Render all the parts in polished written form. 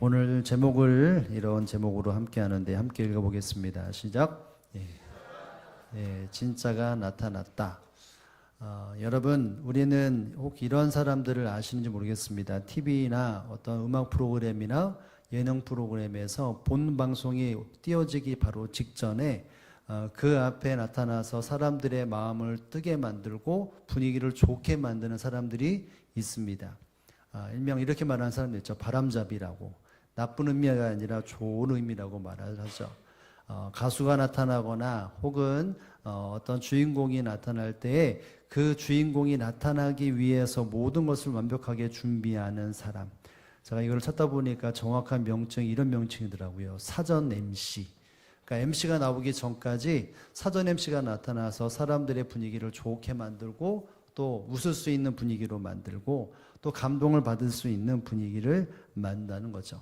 오늘 제목을 이런 제목으로 함께 하는데 함께 읽어보겠습니다. 시작. 진짜가 나타났다. 여러분, 우리는 혹 이런 사람들을 아시는지 모르겠습니다. TV나 어떤 음악 프로그램이나 예능 프로그램에서 본 방송이 띄워지기 바로 직전에 그 앞에 나타나서 사람들의 마음을 뜨게 만들고 분위기를 좋게 만드는 사람들이 있습니다. 일명 이렇게 말하는 사람들 있죠. 바람잡이라고. 나쁜 의미가 아니라 좋은 의미라고 말을 하죠. 가수가 나타나거나 혹은 어떤 주인공이 나타날 때에 그 주인공이 나타나기 위해서 모든 것을 완벽하게 준비하는 사람. 제가 이걸 찾다 보니까 정확한 명칭이 이런 명칭이더라고요. 사전 MC. 그러니까 MC가 나오기 전까지 사전 MC가 나타나서 사람들의 분위기를 좋게 만들고 또 웃을 수 있는 분위기로 만들고 또 감동을 받을 수 있는 분위기를 만든다는 거죠.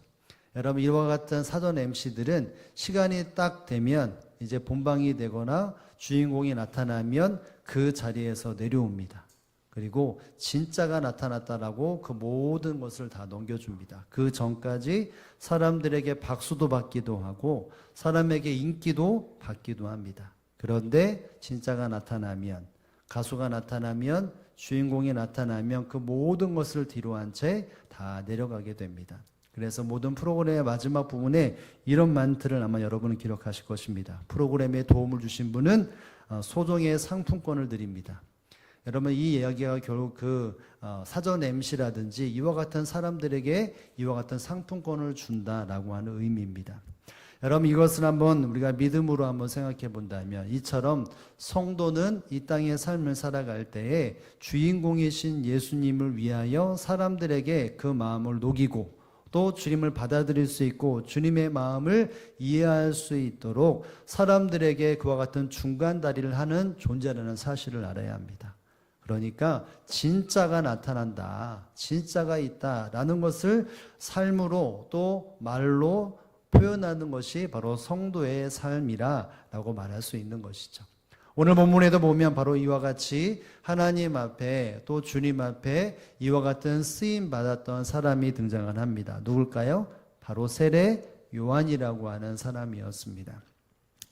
여러분, 이와 같은 사전 MC들은 시간이 딱 되면 이제 본방이 되거나 주인공이 나타나면 그 자리에서 내려옵니다. 그리고 진짜가 나타났다라고 그 모든 것을 다 넘겨줍니다. 그 전까지 사람들에게 박수도 받기도 하고 사람에게 인기도 받기도 합니다. 그런데 진짜가 나타나면, 가수가 나타나면, 주인공이 나타나면 그 모든 것을 뒤로 한 채 다 내려가게 됩니다. 그래서 모든 프로그램의 마지막 부분에 이런 멘트를 아마 여러분은 기록하실 것입니다. 프로그램에 도움을 주신 분은 소정의 상품권을 드립니다. 여러분, 이 이야기가 결국 그 사전 MC라든지 이와 같은 사람들에게 이와 같은 상품권을 준다라고 하는 의미입니다. 여러분, 이것을 한번 우리가 믿음으로 한번 생각해 본다면 이처럼 성도는 이 땅의 삶을 살아갈 때에 주인공이신 예수님을 위하여 사람들에게 그 마음을 녹이고 또 주님을 받아들일 수 있고 주님의 마음을 이해할 수 있도록 사람들에게 그와 같은 중간다리를 하는 존재라는 사실을 알아야 합니다. 그러니까 진짜가 나타난다, 진짜가 있다라는 것을 삶으로 또 말로 표현하는 것이 바로 성도의 삶이라고 말할 수 있는 것이죠. 오늘 본문에도 보면 바로 이와 같이 하나님 앞에 또 주님 앞에 이와 같은 쓰임 받았던 사람이 등장을 합니다. 누굴까요? 바로 세례 요한이라고 하는 사람이었습니다.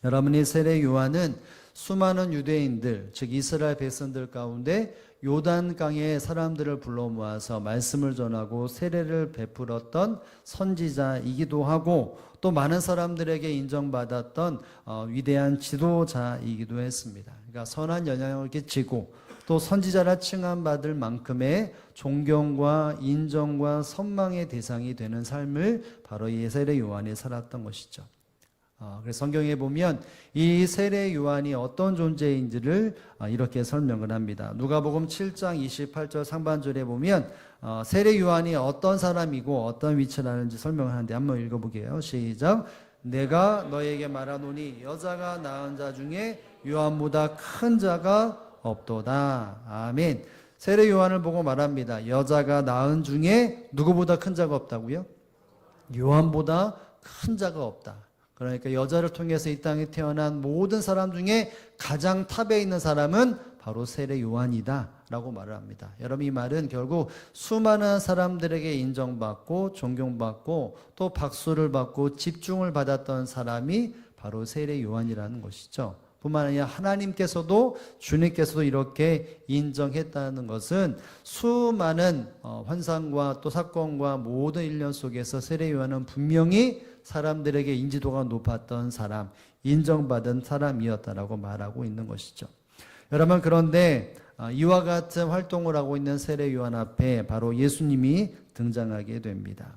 여러분이 세례 요한은 수많은 유대인들, 즉 이스라엘 백성들 가운데 요단강에 사람들을 불러 모아서 말씀을 전하고 세례를 베풀었던 선지자이기도 하고 또 많은 사람들에게 인정받았던 위대한 지도자이기도 했습니다. 그러니까 선한 영향을 끼치고 또 선지자라 칭함받을 만큼의 존경과 인정과 선망의 대상이 되는 삶을 바로 이 세례 요한이 살았던 것이죠. 그래서 성경에 보면 이 세례 요한이 어떤 존재인지를 이렇게 설명을 합니다. 누가복음 7장 28절 상반절에 보면 세례 요한이 어떤 사람이고 어떤 위치를 하는지 설명을 하는데 한번 읽어보게요. 시작. 내가 너에게 말하노니 여자가 낳은 자 중에 요한보다 큰 자가 없도다. 아멘. 세례 요한을 보고 말합니다. 여자가 낳은 중에 누구보다 큰 자가 없다고요? 요한보다 큰 자가 없다. 그러니까 여자를 통해서 이 땅에 태어난 모든 사람 중에 가장 탑에 있는 사람은 바로 세례 요한이다 라고 말을 합니다. 여러분, 이 말은 결국 수많은 사람들에게 인정받고 존경받고 또 박수를 받고 집중을 받았던 사람이 바로 세례 요한이라는 것이죠. 뿐만 아니라 하나님께서도 주님께서도 이렇게 인정했다는 것은 수많은 환상과 또 사건과 모든 일련 속에서 세례 요한은 분명히 사람들에게 인지도가 높았던 사람, 인정받은 사람이었다라고 말하고 있는 것이죠. 여러분, 그런데 이와 같은 활동을 하고 있는 세례 요한 앞에 바로 예수님이 등장하게 됩니다.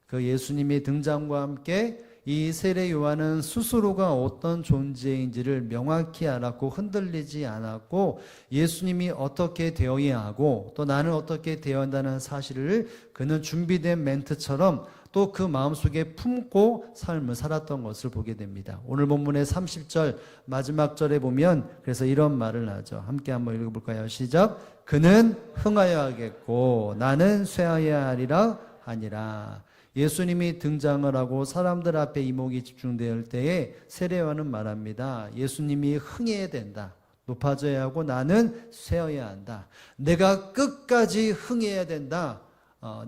그 예수님의 등장과 함께 이 세례 요한은 스스로가 어떤 존재인지를 명확히 알았고 흔들리지 않았고 예수님이 어떻게 되어야 하고 또 나는 어떻게 되어야 한다는 사실을 그는 준비된 멘트처럼 또 그 마음속에 품고 삶을 살았던 것을 보게 됩니다. 오늘 본문의 30절 마지막 절에 보면 그래서 이런 말을 하죠. 함께 한번 읽어볼까요? 시작. 그는 흥하여 하겠고 나는 쇠하여야 하리라 하니라. 예수님이 등장을 하고 사람들 앞에 이목이 집중될 때에 세례 요한은 말합니다. 예수님이 흥해야 된다. 높아져야 하고 나는 쇠어야 한다. 내가 끝까지 흥해야 된다.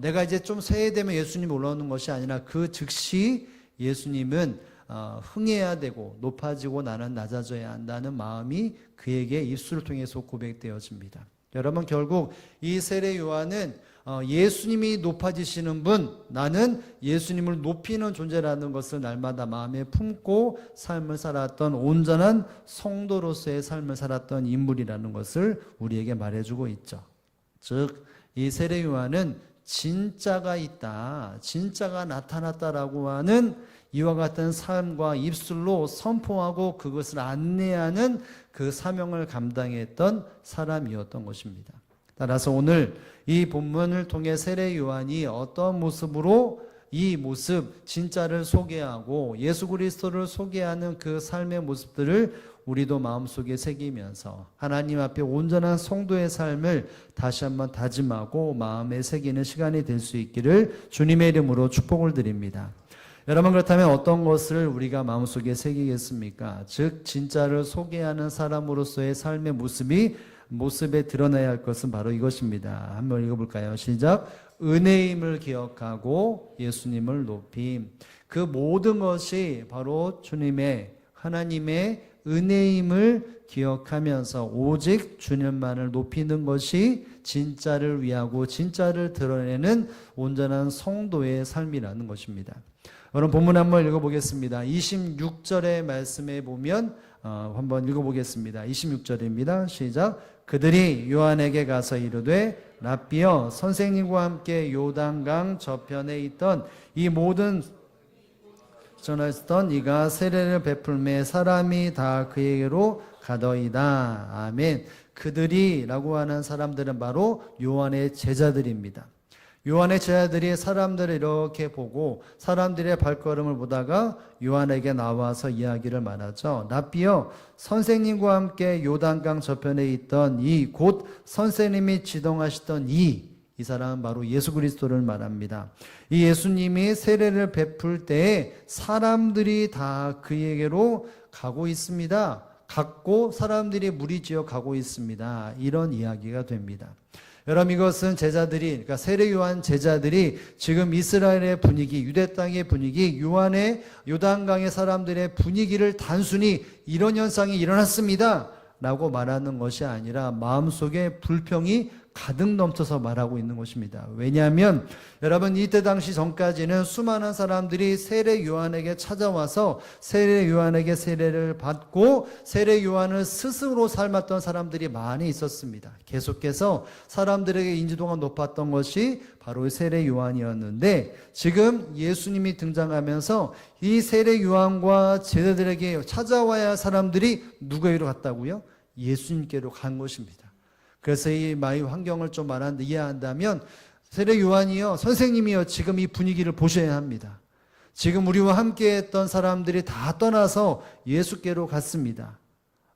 내가 이제 좀 세해되면 예수님이 올라오는 것이 아니라 그 즉시 예수님은 흥해야 되고 높아지고 나는 낮아져야 한다는 마음이 그에게 입술을 통해서 고백되어집니다. 여러분, 결국 이 세례 요한은 예수님이 높아지시는 분, 나는 예수님을 높이는 존재라는 것을 날마다 마음에 품고 삶을 살았던 온전한 성도로서의 삶을 살았던 인물이라는 것을 우리에게 말해주고 있죠. 즉, 이 세례 요한은 진짜가 있다, 진짜가 나타났다라고 하는 이와 같은 삶과 입술로 선포하고 그것을 안내하는 그 사명을 감당했던 사람이었던 것입니다. 따라서 오늘 이 본문을 통해 세례 요한이 어떤 모습으로 이 모습, 진짜를 소개하고 예수 그리스도를 소개하는 그 삶의 모습들을 우리도 마음속에 새기면서 하나님 앞에 온전한 성도의 삶을 다시 한번 다짐하고 마음에 새기는 시간이 될 수 있기를 주님의 이름으로 축복을 드립니다. 여러분, 그렇다면 어떤 것을 우리가 마음속에 새기겠습니까? 즉 진짜를 소개하는 사람으로서의 삶의 모습에 드러나야 할 것은 바로 이것입니다. 한번 읽어볼까요? 시작. 은혜임을 기억하고 예수님을 높임. 그 모든 것이 바로 주님의 하나님의 은혜임을 기억하면서 오직 주님만을 높이는 것이 진짜를 위하고 진짜를 드러내는 온전한 성도의 삶이라는 것입니다. 여러분, 본문 한번 읽어보겠습니다. 26절의 말씀에 보면 한번 읽어보겠습니다. 26절입니다. 시작. 그들이 요한에게 가서 이르되 랍비여, 선생님과 함께 요단강 저편에 있던 이 모든 전하였던 이가 세례를 베풀매 사람이 다 그에게로 가더이다. 아멘. 그들이라고 하는 사람들은 바로 요한의 제자들입니다. 요한의 제자들이 사람들을 이렇게 보고 사람들의 발걸음을 보다가 요한에게 나와서 이야기를 말하죠. 랍비여, 선생님과 함께 요단강 저편에 있던 이 곧 선생님이 지동하시던 이 사람은 바로 예수 그리스도를 말합니다. 이 예수님이 세례를 베풀 때에 사람들이 다 그에게로 가고 있습니다. 갔고 사람들이 무리지어 가고 있습니다. 이런 이야기가 됩니다. 여러분, 이것은 제자들이, 그러니까 세례 요한 제자들이 지금 이스라엘의 분위기, 유대 땅의 분위기, 요단강의 사람들의 분위기를 단순히 이런 현상이 일어났습니다 라고 말하는 것이 아니라 마음속에 불평이 가득 넘쳐서 말하고 있는 것입니다. 왜냐하면 여러분, 이때 당시 전까지는 수많은 사람들이 세례 요한에게 찾아와서 세례 요한에게 세례를 받고 세례 요한을 스승으로 삶았던 사람들이 많이 있었습니다. 계속해서 사람들에게 인지도가 높았던 것이 바로 세례 요한이었는데 지금 예수님이 등장하면서 이 세례 요한과 제자들에게 찾아와야 할 사람들이 누구에게로 갔다고요? 예수님께로 간 것입니다. 그래서 이 마의 환경을 좀 이해한다면 세례 요한이요, 선생님이요, 지금 이 분위기를 보셔야 합니다. 지금 우리와 함께 했던 사람들이 다 떠나서 예수께로 갔습니다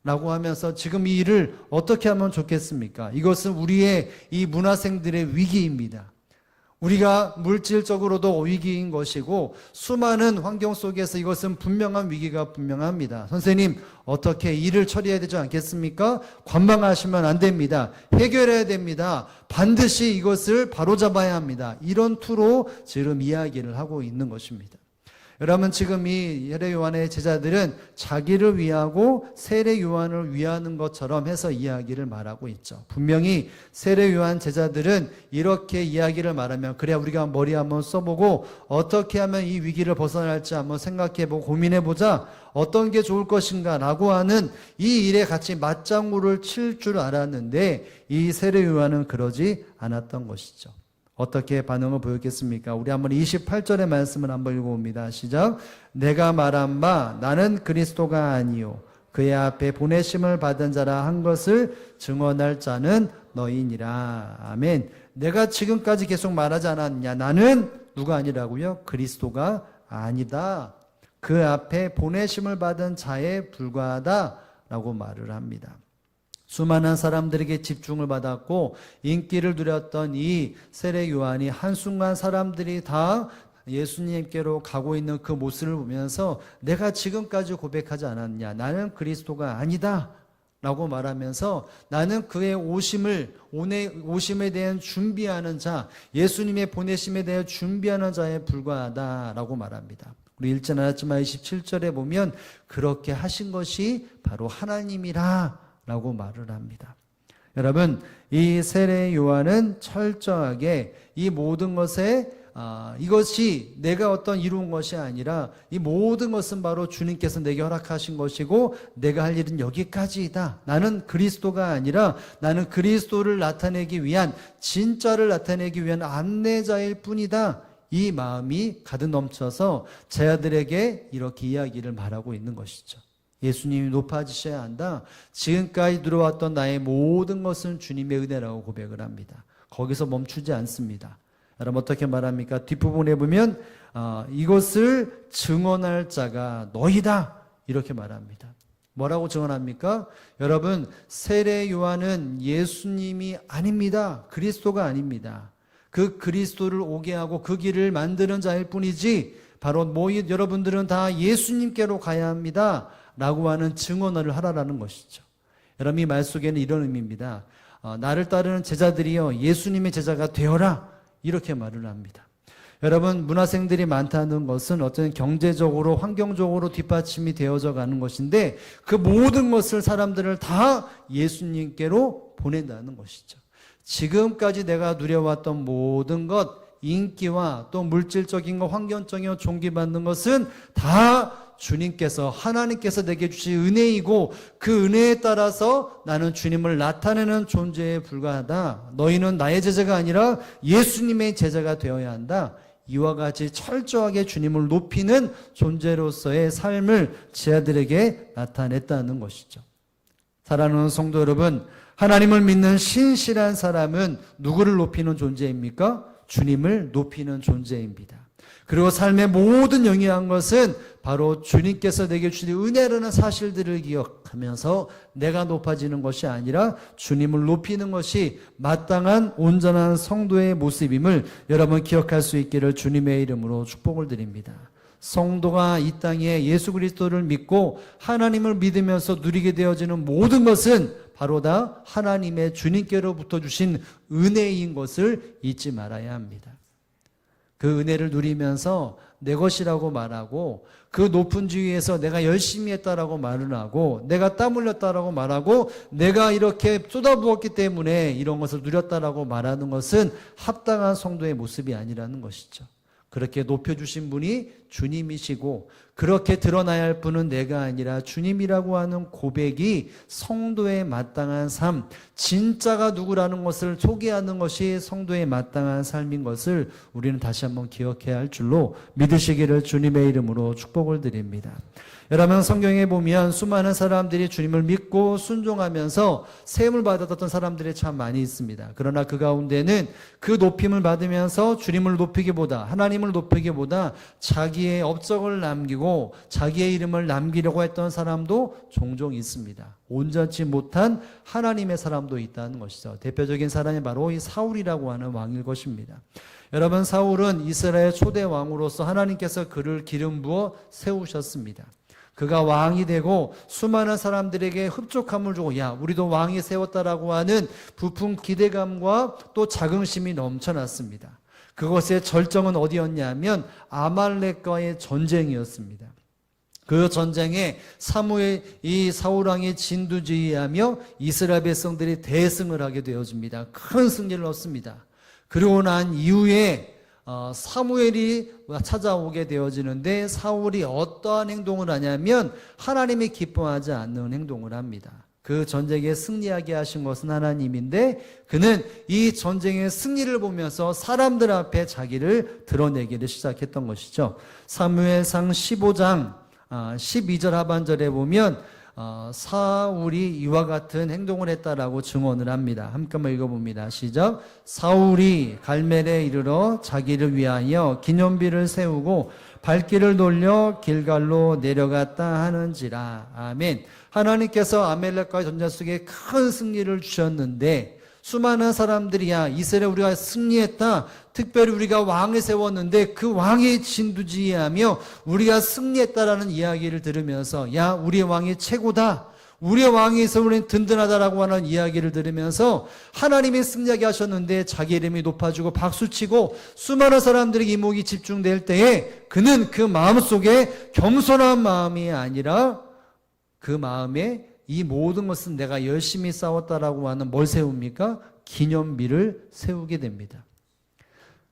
라고 하면서 지금 이 일을 어떻게 하면 좋겠습니까? 이것은 우리의 이 문화생들의 위기입니다. 우리가 물질적으로도 위기인 것이고 수많은 환경 속에서 이것은 분명한 위기가 분명합니다. 선생님, 어떻게 일을 처리해야 되지 않겠습니까? 관망하시면 안 됩니다. 해결해야 됩니다. 반드시 이것을 바로잡아야 합니다. 이런 투로 지금 이야기를 하고 있는 것입니다. 여러분, 지금 이 세례 요한의 제자들은 자기를 위하고 세례 요한을 위하는 것처럼 해서 이야기를 말하고 있죠. 분명히 세례 요한 제자들은 이렇게 이야기를 말하면 그래, 우리가 머리 한번 써보고 어떻게 하면 이 위기를 벗어날지 한번 생각해보고 고민해보자, 어떤 게 좋을 것인가 라고 하는 이 일에 같이 맞장구를 칠 줄 알았는데 이 세례 요한은 그러지 않았던 것이죠. 어떻게 반응을 보였겠습니까? 우리 한번 28절의 말씀을 한번 읽어봅니다. 시작. 내가 말한 바 나는 그리스도가 아니요 그의 앞에 보내심을 받은 자라 한 것을 증언할 자는 너희니라. 아멘. 내가 지금까지 계속 말하지 않았냐? 나는 누가 아니라고요? 그리스도가 아니다. 그 앞에 보내심을 받은 자에 불과하다 라고 말을 합니다. 수많은 사람들에게 집중을 받았고 인기를 누렸던 이 세례 요한이 한순간 사람들이 다 예수님께로 가고 있는 그 모습을 보면서 내가 지금까지 고백하지 않았냐? 나는 그리스도가 아니다 라고 말하면서 나는 그의 오심에 대한 준비하는 자, 예수님의 보내심에 대해 준비하는 자에 불과하다라고 말합니다. 우리 읽지 않았지만 27절에 보면 그렇게 하신 것이 바로 하나님이라 라고 말을 합니다. 여러분, 이 세례 요한은 철저하게 이 모든 것에 이것이 내가 어떤 이룬 것이 아니라 이 모든 것은 바로 주님께서 내게 허락하신 것이고 내가 할 일은 여기까지이다. 나는 그리스도가 아니라 나는 그리스도를 나타내기 위한, 진짜를 나타내기 위한 안내자일 뿐이다. 이 마음이 가득 넘쳐서 제 아들에게 이렇게 이야기를 말하고 있는 것이죠. 예수님이 높아지셔야 한다. 지금까지 들어왔던 나의 모든 것은 주님의 은혜라고 고백을 합니다. 거기서 멈추지 않습니다. 여러분 어떻게 말합니까? 뒷부분에 보면 이것을 증언할 자가 너희다 이렇게 말합니다. 뭐라고 증언합니까? 여러분, 세례 요한은 예수님이 아닙니다. 그리스도가 아닙니다. 그 그리스도를 오게 하고 그 길을 만드는 자일 뿐이지 바로 여러분들은 다 예수님께로 가야 합니다 라고 하는 증언을 하라라는 것이죠. 여러분, 이 말 속에는 이런 의미입니다. 나를 따르는 제자들이여 예수님의 제자가 되어라 이렇게 말을 합니다. 여러분, 문화생들이 많다는 것은 어떤 경제적으로 환경적으로 뒷받침이 되어져 가는 것인데 그 모든 것을 사람들을 다 예수님께로 보낸다는 것이죠. 지금까지 내가 누려왔던 모든 것, 인기와 또 물질적인 것, 환경적인 것, 존귀받는 것은 다 주님께서, 하나님께서 내게 주신 은혜이고 그 은혜에 따라서 나는 주님을 나타내는 존재에 불과하다. 너희는 나의 제자가 아니라 예수님의 제자가 되어야 한다. 이와 같이 철저하게 주님을 높이는 존재로서의 삶을 제 아들에게 나타냈다는 것이죠. 사랑하는 성도 여러분, 하나님을 믿는 신실한 사람은 누구를 높이는 존재입니까? 주님을 높이는 존재입니다. 그리고 삶의 모든 영위한 것은 바로 주님께서 내게 주신 은혜라는 사실들을 기억하면서 내가 높아지는 것이 아니라 주님을 높이는 것이 마땅한 온전한 성도의 모습임을 여러분 기억할 수 있기를 주님의 이름으로 축복을 드립니다. 성도가 이 땅에 예수 그리스도를 믿고 하나님을 믿으면서 누리게 되어지는 모든 것은 바로 다 하나님의 주님께로부터 주신 은혜인 것을 잊지 말아야 합니다. 그 은혜를 누리면서 내 것이라고 말하고 그 높은 지위에서 내가 열심히 했다라고 말을 하고 내가 땀 흘렸다라고 말하고 내가 이렇게 쏟아부었기 때문에 이런 것을 누렸다라고 말하는 것은 합당한 성도의 모습이 아니라는 것이죠. 그렇게 높여주신 분이 주님이시고 그렇게 드러나야 할 분은 내가 아니라 주님이라고 하는 고백이 성도의 마땅한 삶, 진짜가 누구라는 것을 소개하는 것이 성도의 마땅한 삶인 것을 우리는 다시 한번 기억해야 할 줄로 믿으시기를 주님의 이름으로 축복을 드립니다. 여러분, 성경에 보면 수많은 사람들이 주님을 믿고 순종하면서 세움을 받았던 사람들이 참 많이 있습니다. 그러나 그 가운데는 그 높임을 받으면서 주님을 높이기보다, 하나님을 높이기보다 자기의 업적을 남기고 자기의 이름을 남기려고 했던 사람도 종종 있습니다. 온전치 못한 하나님의 사람도 있다는 것이죠. 대표적인 사람이 바로 이 사울이라고 하는 왕일 것입니다. 여러분, 사울은 이스라엘 초대 왕으로서 하나님께서 그를 기름 부어 세우셨습니다. 그가 왕이 되고 수많은 사람들에게 흡족함을 주고 야 우리도 왕이 세웠다라고 하는 부푼 기대감과 또 자긍심이 넘쳐났습니다. 그것의 절정은 어디였냐면 아말렉과의 전쟁이었습니다. 그 전쟁에 이 사울왕이 진두지휘하며 이스라엘 백성들이 대승을 하게 되어집니다. 큰 승리를 얻습니다. 그리고 난 이후에 사무엘이 찾아오게 되어지는데 사울이 어떠한 행동을 하냐면 하나님이 기뻐하지 않는 행동을 합니다. 그 전쟁에 승리하게 하신 것은 하나님인데 그는 이 전쟁의 승리를 보면서 사람들 앞에 자기를 드러내기를 시작했던 것이죠. 사무엘상 15장 12절 하반절에 보면 사울이 이와 같은 행동을 했다라고 증언을 합니다. 함께 한번 읽어봅니다. 시작. 사울이 갈멜에 이르러 자기를 위하여 기념비를 세우고 발길을 돌려 길갈로 내려갔다 하는지라. 아멘. 하나님께서 아멜렉과의 전쟁 속에 큰 승리를 주셨는데 수많은 사람들이 야 이스라엘 우리가 승리했다. 특별히 우리가 왕을 세웠는데 그 왕이 진두지휘하며 우리가 승리했다라는 이야기를 들으면서 야 우리의 왕이 최고다. 우리의 왕이 있으면 우리는 든든하다라고 하는 이야기를 들으면서 하나님이 승리하게 하셨는데 자기 이름이 높아지고 박수치고 수많은 사람들의 이목이 집중될 때에 그는 그 마음속에 겸손한 마음이 아니라 그 마음에 이 모든 것은 내가 열심히 싸웠다라고 하는 뭘 세웁니까? 기념비를 세우게 됩니다.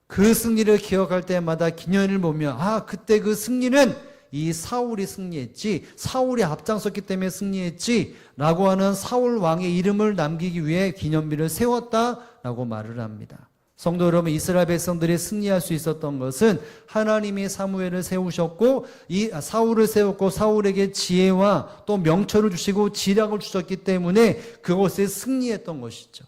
그 승리를 기억할 때마다 기념일을 보며 그때 그 승리는 이 사울이 승리했지, 사울이 앞장섰기 때문에 승리했지 라고 하는 사울 왕의 이름을 남기기 위해 기념비를 세웠다라고 말을 합니다. 성도 여러분, 이스라엘 백성들이 승리할 수 있었던 것은 하나님이 사무엘을 세우셨고 이 사울을 세웠고 사울에게 지혜와 또 명철을 주시고 지략을 주셨기 때문에 그것에 승리했던 것이죠.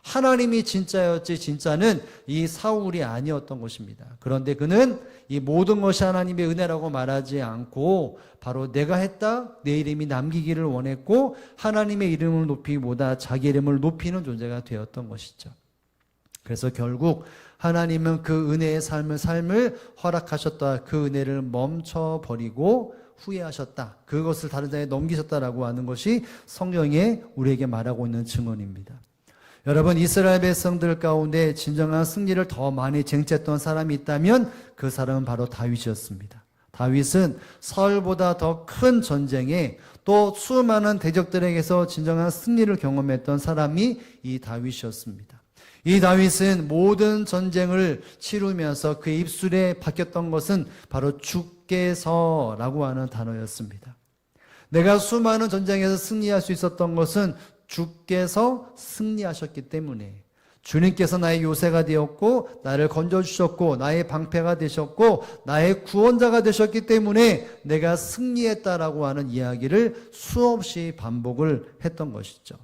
하나님이 진짜였지 진짜는 이 사울이 아니었던 것입니다. 그런데 그는 이 모든 것이 하나님의 은혜라고 말하지 않고 바로 내가 했다, 내 이름이 남기기를 원했고 하나님의 이름을 높이기보다 자기 이름을 높이는 존재가 되었던 것이죠. 그래서 결국 하나님은 그 은혜의 삶을 허락하셨다. 그 은혜를 멈춰버리고 후회하셨다. 그것을 다른 자에게 넘기셨다라고 하는 것이 성경에 우리에게 말하고 있는 증언입니다. 여러분, 이스라엘 백성들 가운데 진정한 승리를 더 많이 쟁취했던 사람이 있다면 그 사람은 바로 다윗이었습니다. 다윗은 사울보다 더 큰 전쟁에 또 수많은 대적들에게서 진정한 승리를 경험했던 사람이 이 다윗이었습니다. 이 다윗은 모든 전쟁을 치르면서 그의 입술에 박혔던 것은 바로 주께서라고 하는 단어였습니다. 내가 수많은 전쟁에서 승리할 수 있었던 것은 주께서 승리하셨기 때문에, 주님께서 나의 요새가 되었고 나를 건져주셨고 나의 방패가 되셨고 나의 구원자가 되셨기 때문에 내가 승리했다라고 하는 이야기를 수없이 반복을 했던 것이죠.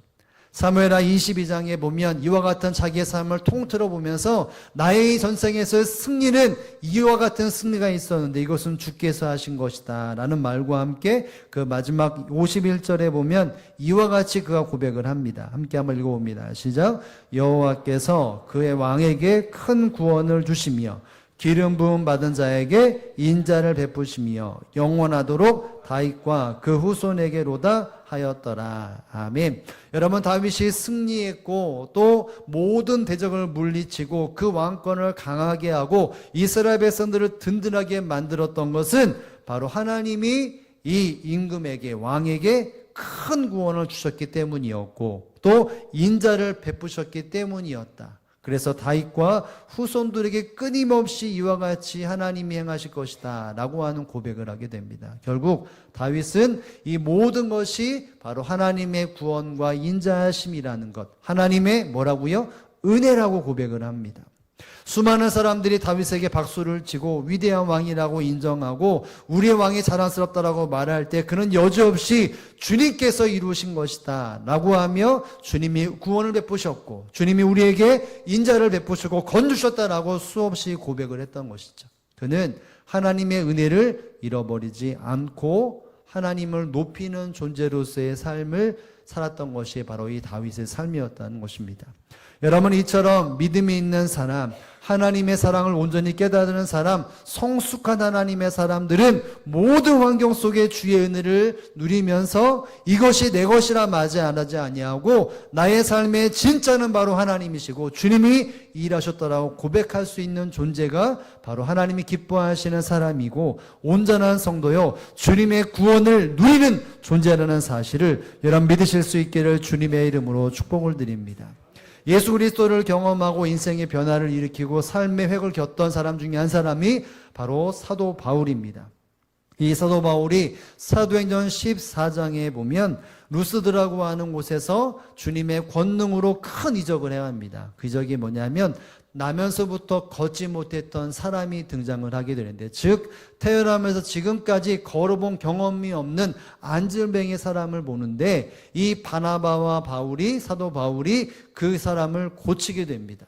사무엘하 22장에 보면 이와 같은 자기의 삶을 통틀어 보면서 나의 전생에서의 승리는 이와 같은 승리가 있었는데 이것은 주께서 하신 것이다 라는 말과 함께 그 마지막 51절에 보면 이와 같이 그가 고백을 합니다. 함께 한번 읽어봅니다. 시작. 여호와께서 그의 왕에게 큰 구원을 주시며 기름 부음 받은 자에게 인자를 베푸시며 영원하도록 다윗과 그 후손에게로다 하였더라. 아멘. 여러분, 다윗이 승리했고 또 모든 대적을 물리치고 그 왕권을 강하게 하고 이스라엘 백성들을 든든하게 만들었던 것은 바로 하나님이 이 임금에게, 왕에게 큰 구원을 주셨기 때문이었고 또 인자를 베푸셨기 때문이었다. 그래서 다윗과 후손들에게 끊임없이 이와 같이 하나님이 행하실 것이다 라고 하는 고백을 하게 됩니다. 결국 다윗은 이 모든 것이 바로 하나님의 구원과 인자하심이라는 것, 하나님의 뭐라고요? 은혜라고 고백을 합니다. 수많은 사람들이 다윗에게 박수를 치고 위대한 왕이라고 인정하고 우리의 왕이 자랑스럽다라고 말할 때 그는 여지없이 주님께서 이루신 것이다 라고 하며 주님이 구원을 베푸셨고 주님이 우리에게 인자를 베푸시고 건주셨다라고 수없이 고백을 했던 것이죠. 그는 하나님의 은혜를 잃어버리지 않고 하나님을 높이는 존재로서의 삶을 살았던 것이 바로 이 다윗의 삶이었다는 것입니다. 여러분, 이처럼 믿음이 있는 사람, 하나님의 사랑을 온전히 깨달은 사람, 성숙한 하나님의 사람들은 모든 환경 속에 주의 은혜를 누리면서 이것이 내 것이라 말하지 아니하고 나의 삶의 진짜는 바로 하나님이시고 주님이 일하셨다라고 고백할 수 있는 존재가 바로 하나님이 기뻐하시는 사람이고 온전한 성도요 주님의 구원을 누리는 존재라는 사실을 여러분 믿으실 수 있기를 주님의 이름으로 축복을 드립니다. 예수 그리스도를 경험하고 인생의 변화를 일으키고 삶의 획을 겼던 사람 중에 한 사람이 바로 사도 바울입니다. 이 사도 바울이 사도행전 14장에 보면 루스드라고 하는 곳에서 주님의 권능으로 큰 이적을 행합니다. 그 이적이 뭐냐면 나면서부터 걷지 못했던 사람이 등장을 하게 되는데, 즉 태어나면서 지금까지 걸어본 경험이 없는 안질뱅이 사람을 보는데 이 바나바와 바울이, 사도 바울이 그 사람을 고치게 됩니다.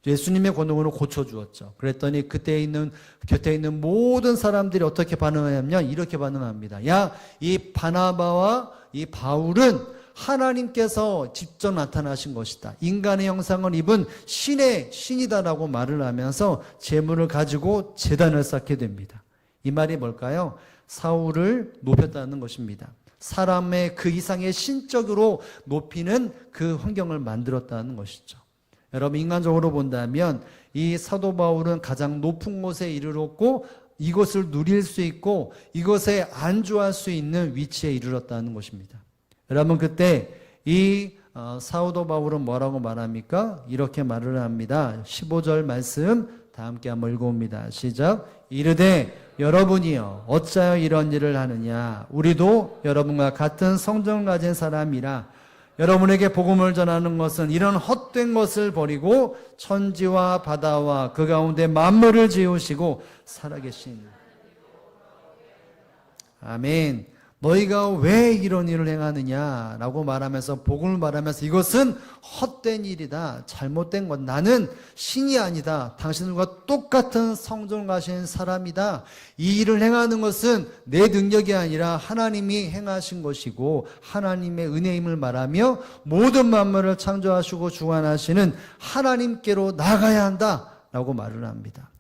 예수님의 권능으로 고쳐주었죠. 그랬더니 곁에 있는 모든 사람들이 어떻게 반응하냐면 이렇게 반응합니다. 야, 이 바나바와 이 바울은 하나님께서 직접 나타나신 것이다. 인간의 형상을 입은 신이다라고 말을 하면서 재물을 가지고 제단을 쌓게 됩니다. 이 말이 뭘까요? 사울을 높였다는 것입니다. 사람의 그 이상의 신적으로 높이는 그 환경을 만들었다는 것이죠. 여러분, 인간적으로 본다면 이 사도 바울은 가장 높은 곳에 이르렀고 이것을 누릴 수 있고 이것에 안주할 수 있는 위치에 이르렀다는 것입니다. 여러분, 그때 이 사도 바울은 뭐라고 말합니까? 이렇게 말을 합니다. 15절 말씀 다 함께 한번 읽어봅니다. 시작. 이르되 여러분이여 어찌하여 이런 일을 하느냐? 우리도 여러분과 같은 성정을 가진 사람이라. 여러분에게 복음을 전하는 것은 이런 헛된 것을 버리고 천지와 바다와 그 가운데 만물을 지으시고 살아계신, 아멘. 너희가 왜 이런 일을 행하느냐라고 말하면서, 복음을 말하면서 이것은 헛된 일이다, 잘못된 것, 나는 신이 아니다, 당신들과 똑같은 성정을 가진 사람이다, 이 일을 행하는 것은 내 능력이 아니라 하나님이 행하신 것이고 하나님의 은혜임을 말하며 모든 만물을 창조하시고 주관하시는 하나님께로 나가야 한다라고 말을 합니다.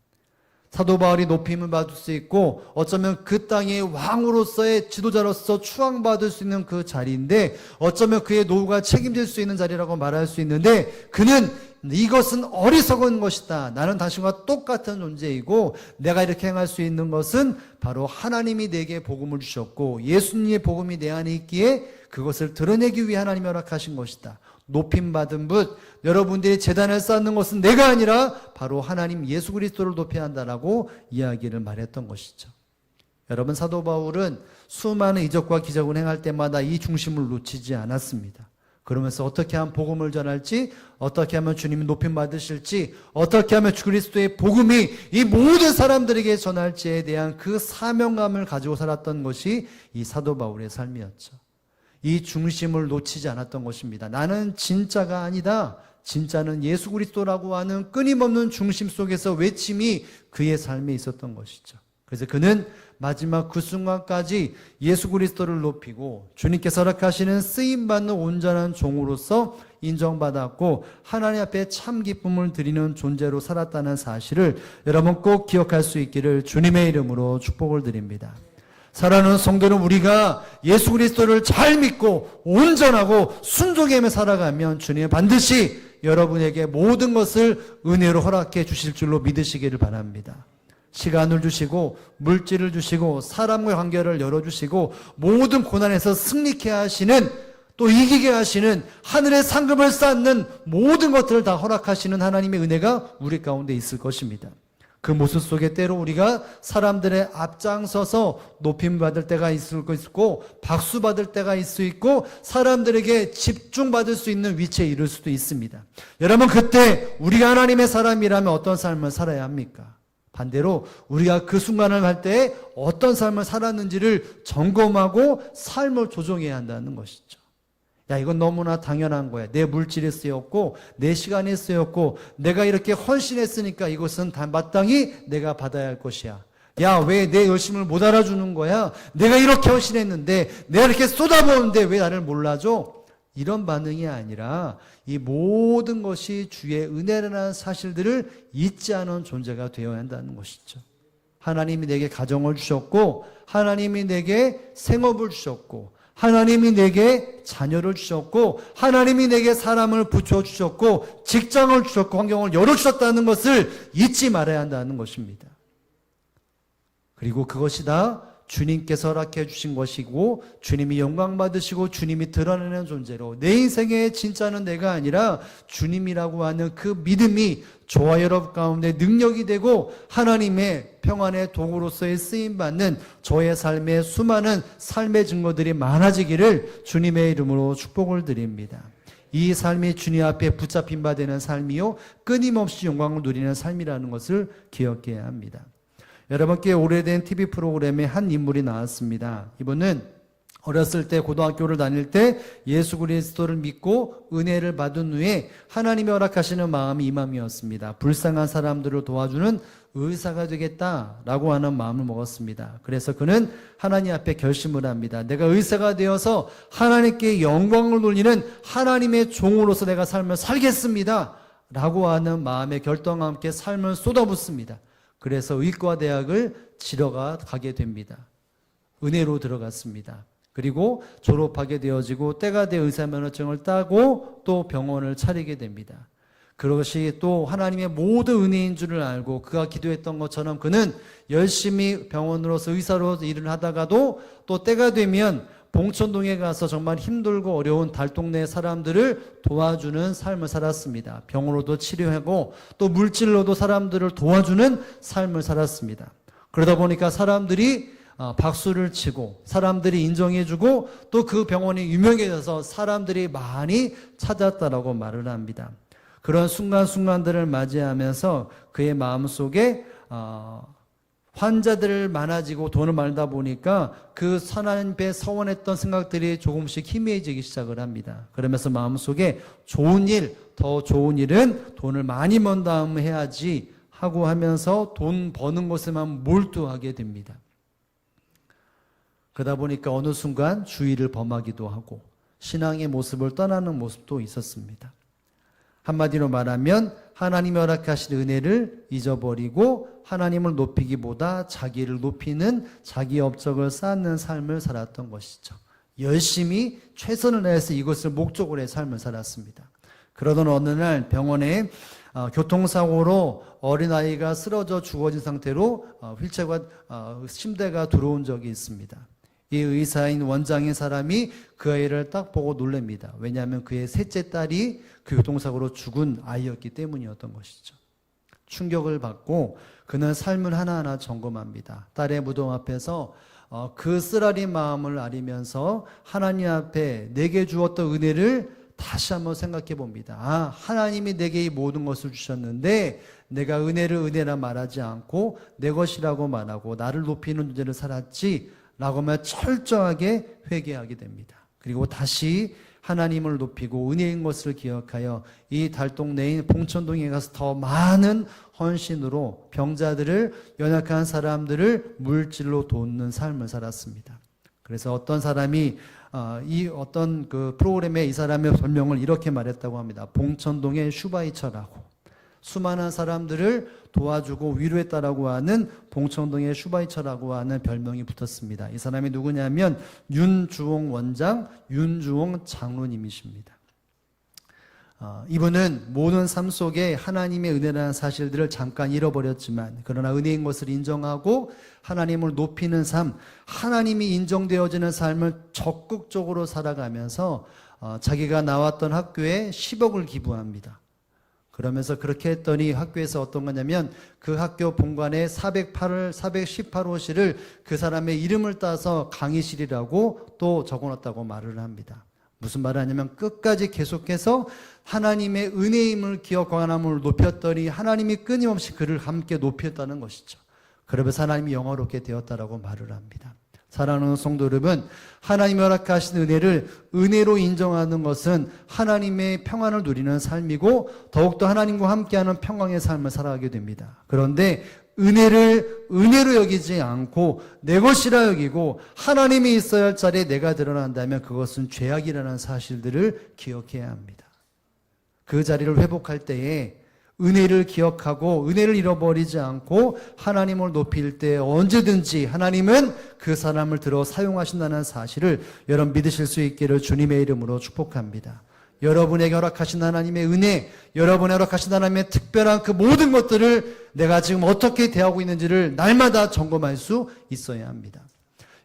사도 바울이 높임을 받을 수 있고 어쩌면 그 땅의 왕으로서의 지도자로서 추앙받을 수 있는 그 자리인데, 어쩌면 그의 노후가 책임질 수 있는 자리라고 말할 수 있는데, 그는 이것은 어리석은 것이다, 나는 당신과 똑같은 존재이고 내가 이렇게 행할 수 있는 것은 바로 하나님이 내게 복음을 주셨고 예수님의 복음이 내 안에 있기에 그것을 드러내기 위해 하나님이 허락하신 것이다. 높임받은 분, 여러분들이 제단을 쌓는 것은 내가 아니라 바로 하나님 예수 그리스도를 높여야 한다라고 이야기를 말했던 것이죠. 여러분, 사도 바울은 수많은 이적과 기적을 행할 때마다 이 중심을 놓치지 않았습니다. 그러면서 어떻게 하면 복음을 전할지, 어떻게 하면 주님이 높임받으실지, 어떻게 하면 주 그리스도의 복음이 이 모든 사람들에게 전할지에 대한 그 사명감을 가지고 살았던 것이 이 사도 바울의 삶이었죠. 이 중심을 놓치지 않았던 것입니다. 나는 진짜가 아니다, 진짜는 예수 그리스도라고 하는 끊임없는 중심 속에서 외침이 그의 삶에 있었던 것이죠. 그래서 그는 마지막 그 순간까지 예수 그리스도를 높이고 주님께서 허락하시는 쓰임받는 온전한 종으로서 인정받았고 하나님 앞에 참 기쁨을 드리는 존재로 살았다는 사실을 여러분 꼭 기억할 수 있기를 주님의 이름으로 축복을 드립니다. 사랑하는 성도는, 우리가 예수 그리스도를 잘 믿고 온전하고 순종하며 살아가면 주님은 반드시 여러분에게 모든 것을 은혜로 허락해 주실 줄로 믿으시기를 바랍니다. 시간을 주시고 물질을 주시고 사람과의 관계를 열어주시고 모든 고난에서 승리케 하시는, 또 이기게 하시는, 하늘의 상급을 쌓는 모든 것들을 다 허락하시는 하나님의 은혜가 우리 가운데 있을 것입니다. 그 모습 속에 때로 우리가 사람들의 앞장서서 높임받을 때가 있을 수 있고 박수받을 때가 있을 수 있고 사람들에게 집중받을 수 있는 위치에 이를 수도 있습니다. 여러분, 그때 우리가 하나님의 사람이라면 어떤 삶을 살아야 합니까? 반대로 우리가 그 순간을 할 때 어떤 삶을 살았는지를 점검하고 삶을 조정해야 한다는 것이죠. 야, 이건 너무나 당연한 거야. 내 물질이 쓰였고 내 시간이 쓰였고 내가 이렇게 헌신했으니까 이것은 다 마땅히 내가 받아야 할 것이야. 야, 왜 내 열심을 못 알아주는 거야? 내가 이렇게 헌신했는데, 내가 이렇게 쏟아부었는데 왜 나를 몰라줘? 이런 반응이 아니라 이 모든 것이 주의 은혜라는 사실들을 잊지 않은 존재가 되어야 한다는 것이죠. 하나님이 내게 가정을 주셨고 하나님이 내게 생업을 주셨고 하나님이 내게 자녀를 주셨고 하나님이 내게 사람을 붙여주셨고 직장을 주셨고 환경을 열어주셨다는 것을 잊지 말아야 한다는 것입니다. 그리고 그것이 다 주님께서 허락해 주신 것이고 주님이 영광 받으시고 주님이 드러내는 존재로, 내 인생의 진짜는 내가 아니라 주님이라고 하는 그 믿음이 저와 여러분 가운데 능력이 되고 하나님의 평안의 도구로서의 쓰임받는 저의 삶의 수많은 삶의 증거들이 많아지기를 주님의 이름으로 축복을 드립니다. 이 삶이 주님 앞에 붙잡힌 바 되는 삶이요 끊임없이 영광을 누리는 삶이라는 것을 기억해야 합니다. 여러분께 오래된 TV 프로그램에 한 인물이 나왔습니다. 이분은 어렸을 때 고등학교를 다닐 때 예수 그리스도를 믿고 은혜를 받은 후에 하나님이 허락하시는 마음이 이 마음이었습니다. 불쌍한 사람들을 도와주는 의사가 되겠다라고 하는 마음을 먹었습니다. 그래서 그는 하나님 앞에 결심을 합니다. 내가 의사가 되어서 하나님께 영광을 돌리는 하나님의 종으로서 내가 삶을 살겠습니다 라고 하는 마음의 결정과 함께 삶을 쏟아붓습니다. 그래서 의과대학을 지러가 가게 됩니다. 은혜로 들어갔습니다. 그리고 졸업하게 되어지고 때가 돼 의사면허증을 따고 또 병원을 차리게 됩니다. 그것이 또 하나님의 모든 은혜인 줄을 알고 그가 기도했던 것처럼 그는 열심히 병원으로서 의사로서 일을 하다가도 또 때가 되면 봉천동에 가서 정말 힘들고 어려운 달동네 사람들을 도와주는 삶을 살았습니다. 병으로도 치료하고 또 물질로도 사람들을 도와주는 삶을 살았습니다. 그러다 보니까 사람들이 박수를 치고 사람들이 인정해주고 또 그 병원이 유명해져서 사람들이 많이 찾았다라고 말을 합니다. 그런 순간순간들을 맞이하면서 그의 마음속에 환자들 많아지고 돈을 많다 보니까 그 하나님 앞에 서원했던 생각들이 조금씩 희미해지기 시작을 합니다. 그러면서 마음속에 좋은 일, 더 좋은 일은 돈을 많이 번 다음 해야지 하고 하면서 돈 버는 것에만 몰두하게 됩니다. 그러다 보니까 어느 순간 주의를 범하기도 하고 신앙의 모습을 떠나는 모습도 있었습니다. 한마디로 말하면 하나님이 허락하신 은혜를 잊어버리고 하나님을 높이기보다 자기를 높이는 자기 업적을 쌓는 삶을 살았던 것이죠. 열심히 최선을 다해서 이것을 목적으로 해 삶을 살았습니다. 그러던 어느 날 병원에 교통사고로 어린아이가 쓰러져 죽어진 상태로 휠체어가 침대가 들어온 적이 있습니다. 이 의사인 원장인 사람이 그 아이를 딱 보고 놀랍니다. 왜냐하면 그의 셋째 딸이 그 교통사고로 죽은 아이였기 때문이었던 것이죠. 충격을 받고 그는 삶을 하나하나 점검합니다. 딸의 무덤 앞에서 그 쓰라린 마음을 아리면서 하나님 앞에 내게 주었던 은혜를 다시 한번 생각해 봅니다. 하나님이 내게 이 모든 것을 주셨는데 내가 은혜를 은혜라 말하지 않고 내 것이라고 말하고 나를 높이는 존재를 살았지 라고 하면 철저하게 회개하게 됩니다. 그리고 다시 하나님을 높이고 은혜인 것을 기억하여 이 달동네인 봉천동에 가서 더 많은 헌신으로 병자들을, 연약한 사람들을 물질로 돕는 삶을 살았습니다. 그래서 어떤 사람이 이 어떤 그 프로그램에 이 사람의 별명을 이렇게 말했다고 합니다. 봉천동의 슈바이처라고. 수많은 사람들을 도와주고 위로했다라고 하는 봉천동의 슈바이처라고 하는 별명이 붙었습니다. 이 사람이 누구냐면 윤주홍 원장, 윤주홍 장로님이십니다. 이분은 모든 삶 속에 하나님의 은혜라는 사실들을 잠깐 잃어버렸지만 그러나 은혜인 것을 인정하고 하나님을 높이는 삶, 하나님이 인정되어지는 삶을 적극적으로 살아가면서 자기가 나왔던 학교에 10억을 기부합니다. 그러면서 그렇게 했더니 학교에서 어떤 거냐면 그 학교 본관에 418호실을 그 사람의 이름을 따서 강의실이라고 또 적어놨다고 말을 합니다. 무슨 말을 하냐면 끝까지 계속해서 하나님의 은혜임을 기억하고 하나님을 높였더니 하나님이 끊임없이 그를 함께 높였다는 것이죠. 그러면서 하나님이 영화롭게 되었다라고 말을 합니다. 사랑하는 성도 여러분, 하나님이 허락하신 은혜를 은혜로 인정하는 것은 하나님의 평안을 누리는 삶이고 더욱더 하나님과 함께하는 평강의 삶을 살아가게 됩니다. 그런데 은혜를 은혜로 여기지 않고 내 것이라 여기고 하나님이 있어야 할 자리에 내가 드러난다면 그것은 죄악이라는 사실들을 기억해야 합니다. 그 자리를 회복할 때에 은혜를 기억하고 은혜를 잃어버리지 않고 하나님을 높일 때 언제든지 하나님은 그 사람을 들어 사용하신다는 사실을 여러분 믿으실 수 있기를 주님의 이름으로 축복합니다. 여러분에게 허락하신 하나님의 은혜, 여러분에게 허락하신 하나님의 특별한 그 모든 것들을 내가 지금 어떻게 대하고 있는지를 날마다 점검할 수 있어야 합니다.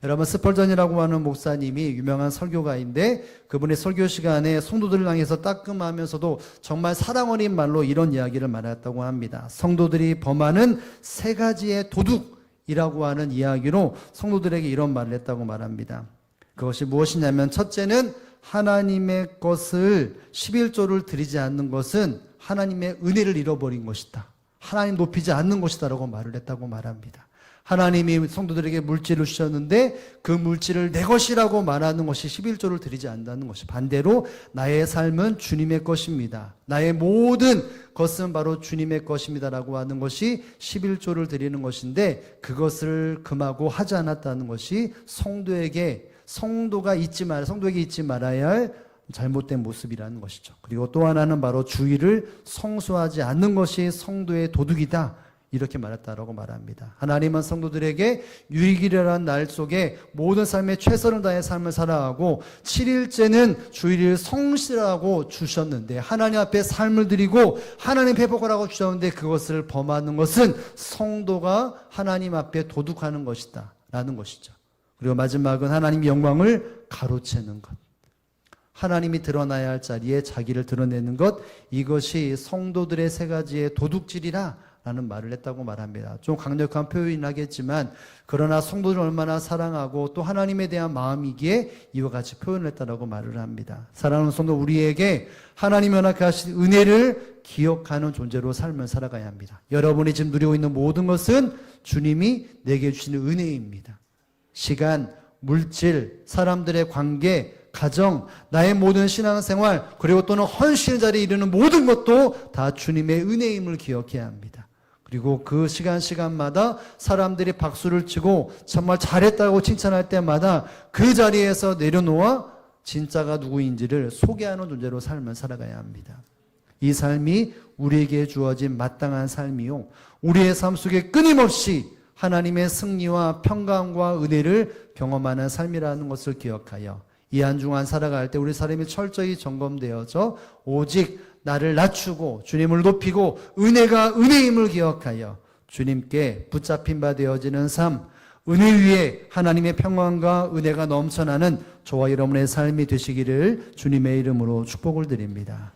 여러분 스펄전이라고 하는 목사님이 유명한 설교가인데 그분의 설교 시간에 성도들을 향해서 따끔하면서도 정말 사랑 어린 말로 이런 이야기를 말했다고 합니다. 성도들이 범하는 세 가지의 도둑이라고 하는 이야기로 성도들에게 이런 말을 했다고 말합니다. 그것이 무엇이냐면 첫째는 하나님의 것을 11조를 드리지 않는 것은 하나님의 은혜를 잃어버린 것이다. 하나님 높이지 않는 것이다 라고 말을 했다고 말합니다. 하나님이 성도들에게 물질을 주셨는데 그 물질을 내 것이라고 말하는 것이 11조를 드리지 않는다는 것이 반대로 나의 삶은 주님의 것입니다. 나의 모든 것은 바로 주님의 것입니다 라고 하는 것이 11조를 드리는 것인데 그것을 금하고 하지 않았다는 것이 성도에게 잊지 말아야 할 잘못된 모습이라는 것이죠. 그리고 또 하나는 바로 주의를 성수하지 않는 것이 성도의 도둑이다. 이렇게 말했다라고 말합니다. 하나님은 성도들에게 유익이라는 날 속에 모든 삶에 최선을 다해 삶을 살아가고 7일째는 주일을 성실하고 주셨는데 하나님 앞에 삶을 드리고 하나님 회복하라고 주셨는데 그것을 범하는 것은 성도가 하나님 앞에 도둑하는 것이다 라는 것이죠. 그리고 마지막은 하나님 영광을 가로채는 것. 하나님이 드러나야 할 자리에 자기를 드러내는 것, 이것이 성도들의 세 가지의 도둑질이라 라는 말을 했다고 말합니다. 좀 강력한 표현이긴 하겠지만 그러나 성도를 얼마나 사랑하고 또 하나님에 대한 마음이기에 이와 같이 표현을 했다고 말을 합니다. 사랑하는 성도, 우리에게 하나님이 허락하신 은혜를 기억하는 존재로 삶을 살아가야 합니다. 여러분이 지금 누리고 있는 모든 것은 주님이 내게 주시는 은혜입니다. 시간, 물질, 사람들의 관계, 가정, 나의 모든 신앙생활, 그리고 또는 헌신의 자리에 이르는 모든 것도 다 주님의 은혜임을 기억해야 합니다. 그리고 그 시간마다 사람들이 박수를 치고 정말 잘했다고 칭찬할 때마다 그 자리에서 내려놓아 진짜가 누구인지를 소개하는 존재로 삶을 살아가야 합니다. 이 삶이 우리에게 주어진 마땅한 삶이요, 우리의 삶 속에 끊임없이 하나님의 승리와 평강과 은혜를 경험하는 삶이라는 것을 기억하여 이 한 주간 살아갈 때 우리 삶이 철저히 점검되어져 오직 나를 낮추고 주님을 높이고 은혜가 은혜임을 기억하여 주님께 붙잡힌 바 되어지는 삶, 은혜 위에 하나님의 평강과 은혜가 넘쳐나는 저와 여러분의 삶이 되시기를 주님의 이름으로 축복을 드립니다.